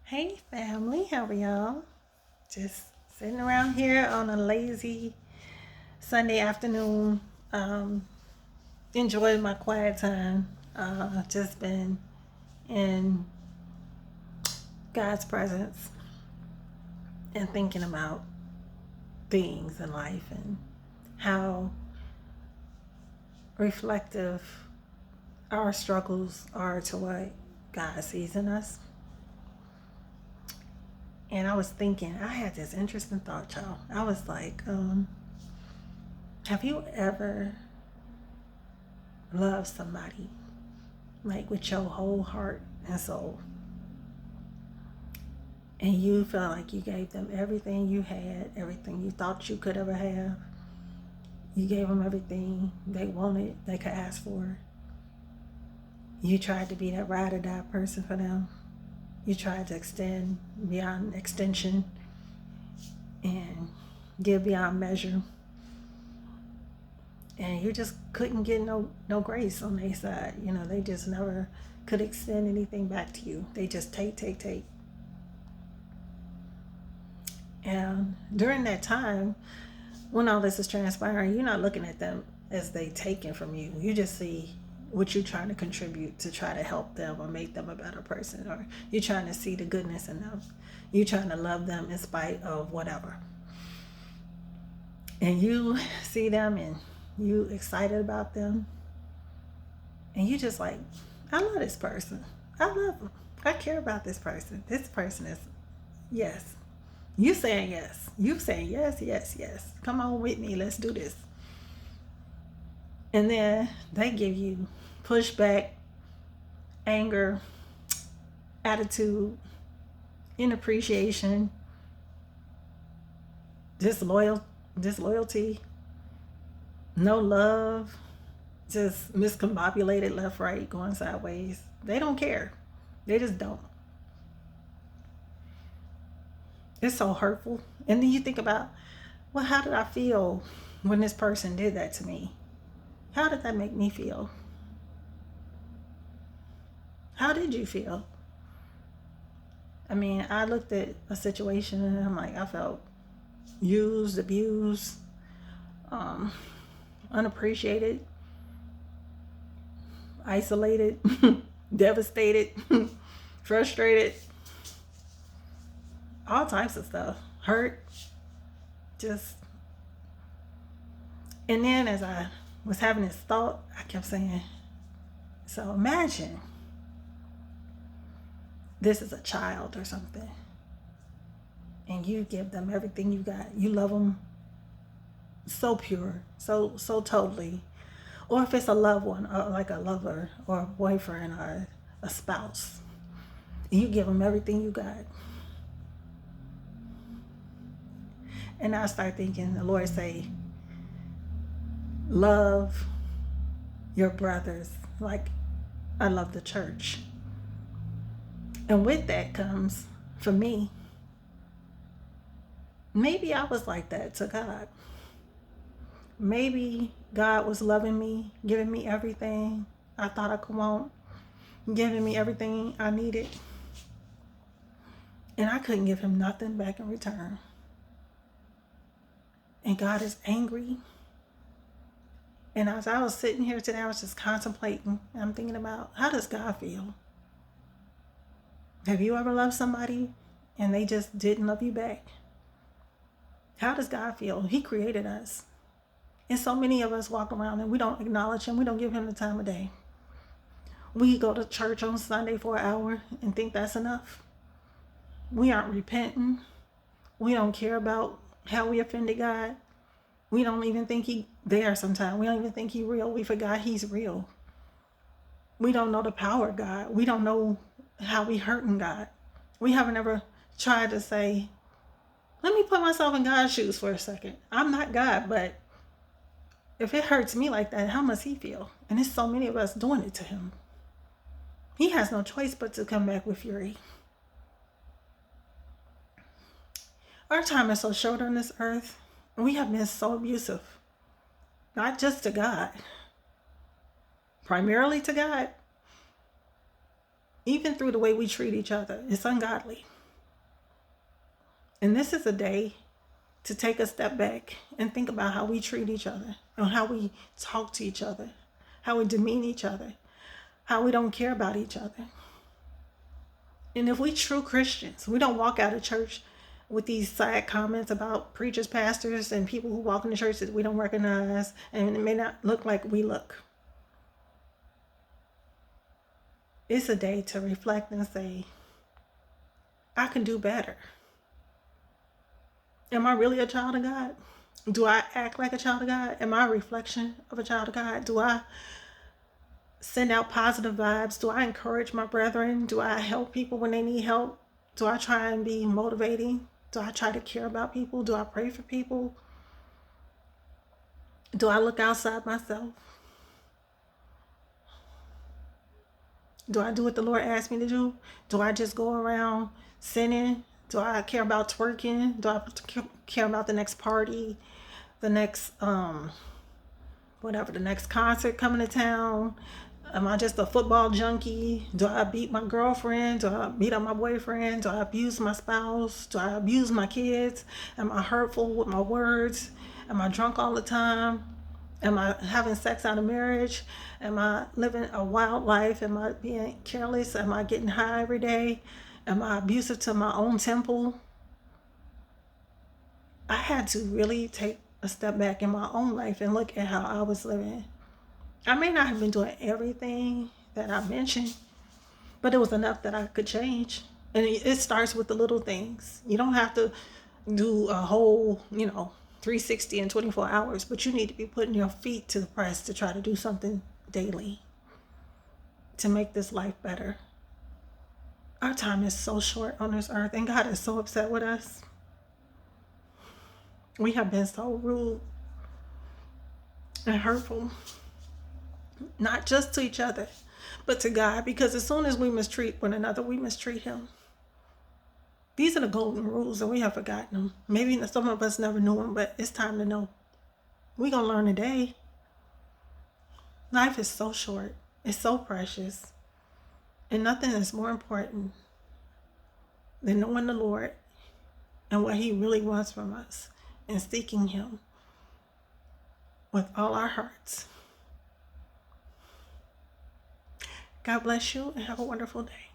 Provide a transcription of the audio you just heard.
Hey family, how are y'all? Just sitting around here on a lazy Sunday afternoon, enjoying my quiet time. Just been in God's presence and thinking about things in life and how reflective our struggles are to what God sees in us. And I was thinking, I had this interesting thought, y'all. I was like, have you ever loved somebody like with your whole heart and soul, and you felt like you gave them everything you had, everything you thought you could ever have? You gave them everything they wanted, they could ask for. You tried to be that ride or die person for them. You tried to extend beyond extension and give beyond measure, and you just couldn't get no grace on their side. They just never could extend anything back to you. They just take. And during that time, when all this is transpiring, you're not looking at them as they taken from you. You just see what you're trying to contribute to try to help them or make them a better person, or you're trying to see the goodness in them. You're trying to love them in spite of whatever. And you see them and you excited about them, and you just like, I love this person. I love them. I care about this person. This person is, yes. You saying yes. You saying yes, yes, yes. Come on with me. Let's do this. And then they give you pushback, anger, attitude, inappreciation, disloyalty, no love, just miscombobulated left, right, going sideways. They don't care. They just don't. It's so hurtful. And then you think about, well, how did I feel when this person did that to me? How did that make me feel? How did you feel? I mean, I looked at a situation and I'm like, I felt used, abused, unappreciated, isolated, devastated, frustrated, all types of stuff, hurt, just. And then as I was having this thought, I kept saying, so imagine this is a child or something, and you give them everything you got. You love them so pure, so totally. Or if it's a loved one, or like a lover or a boyfriend or a spouse, and you give them everything you got. And I start thinking, the Lord say, love your brothers like I love the church. And with that comes, for me, maybe I was like that to God. Maybe God was loving me, giving me everything I thought I could want, giving me everything I needed, and I couldn't give him nothing back in return. And God is angry. And as I was sitting here today, I was just contemplating, and I'm thinking about, how does God feel? Have you ever loved somebody and they just didn't love you back? How does God feel? He created us. And so many of us walk around and we don't acknowledge him. We don't give him the time of day. We go to church on Sunday for an hour and think that's enough. We aren't repenting. We don't care about how we offended God. We don't even think he there sometimes. We don't even think he real. We forgot he's real. We don't know the power of God. We don't know how we hurting God. We haven't ever tried to say, let me put myself in God's shoes for a second. I'm not God, but if it hurts me like that, how must he feel? And there's so many of us doing it to him. He has no choice but to come back with fury. Our time is so short on this earth, and we have been so abusive. Not just to God, primarily to God. Even through the way we treat each other, it's ungodly. And this is a day to take a step back and think about how we treat each other and how we talk to each other, how we demean each other, how we don't care about each other. And if we true Christians, we don't walk out of church with these side comments about preachers, pastors, and people who walk in the church that we don't recognize and it may not look like we look. It's a day to reflect and say, I can do better. Am I really a child of God? Do I act like a child of God? Am I a reflection of a child of God? Do I send out positive vibes? Do I encourage my brethren? Do I help people when they need help? Do I try and be motivating? Do I try to care about people? Do I pray for people? Do I look outside myself? Do I do what the Lord asked me to do? Do I just go around sinning? Do I care about twerking? Do I care about the next party, the next whatever, the next concert coming to town? Am I just a football junkie? Do I beat my girlfriend? Do I beat up my boyfriend? Do I abuse my spouse? Do I abuse my kids? Am I hurtful with my words? Am I drunk all the time? Am I having sex out of marriage? Am I living a wild life? Am I being careless? Am I getting high every day? Am I abusive to my own temple? I had to really take a step back in my own life and look at how I was living. I may not have been doing everything that I mentioned, but it was enough that I could change. And it starts with the little things. You don't have to do a whole, 360 in 24 hours, but you need to be putting your feet to the press to try to do something daily to make this life better. Our time is so short on this earth, and God is so upset with us. We have been so rude and hurtful, not just to each other, but to God, because as soon as we mistreat one another, we mistreat Him. These are the golden rules, and we have forgotten them. Maybe some of us never knew them, but it's time to know. We're going to learn today. Life is so short. It's so precious. And nothing is more important than knowing the Lord and what He really wants from us and seeking Him with all our hearts. God bless you and have a wonderful day.